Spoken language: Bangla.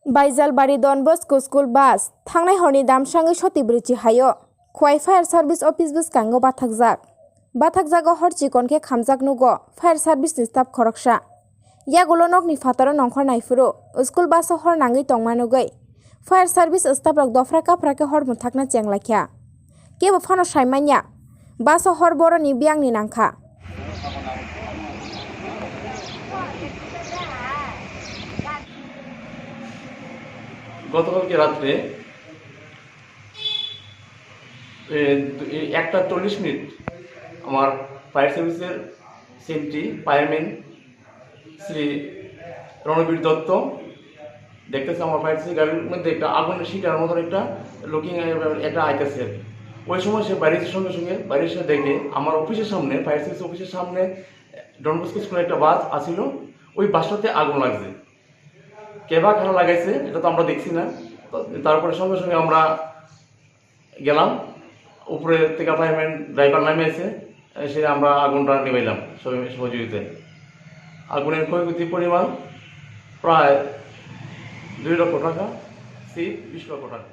बाइजालबारि डन बस्को स्कुल बास थांनाय हरनि दामस्राङै सतिब्रैथि हायो खवाइ फायार सार्भिस अफिस बुसकांगो बाथाकजागो हरची कनखे खामजाक नुगो फायार सार्भिस नि स्टाफ खरकसा यागुलो नकनि फातरो नंखर नायफुरो स्कुल बास हर नाङै तंमानुगै फायार सार्भिस स्टाफ रक दफ्रा काफ्राके हर मुथाकना चेंलाख्या केबो फानो साइमान्या बास हर बरनि बियांनि नांखा গতকালকে রাত্রে 1:40 আমার ফায়ার সার্ভিসের সেন্ট্রি ফায়ারম্যান শ্রী রণবীর দত্ত দেখতেছে আমার ফায়ার সার্ভিস গাড়ির মধ্যে একটা আগুনের শিকার মতন একটা লুকিং একটা আইতেছে। ওই সময় সে বাইরের সঙ্গে সঙ্গে বাইরের সাথে দেখে আমার অফিসের সামনে ফায়ার সার্ভিস অফিসের সামনে ডন বস্কো স্কুলের একটা বাস আসিল, ওই বাসটাতে আগুন লাগছে। কেবা খেলা লাগাইছে এটা তো আমরা দেখছি না। তারপরে সঙ্গে সঙ্গে আমরা গেলাম, উপরে থেকে ফায়ারম্যান ড্রাইভার নামে এসে এসে আমরা আগুনটা নিভাইলাম সবাই সহযোগিতায়। আগুনের ক্ষয়ক্ষতির পরিমাণ প্রায় 2 লক্ষ টাকা, 20 লক্ষ টাকা।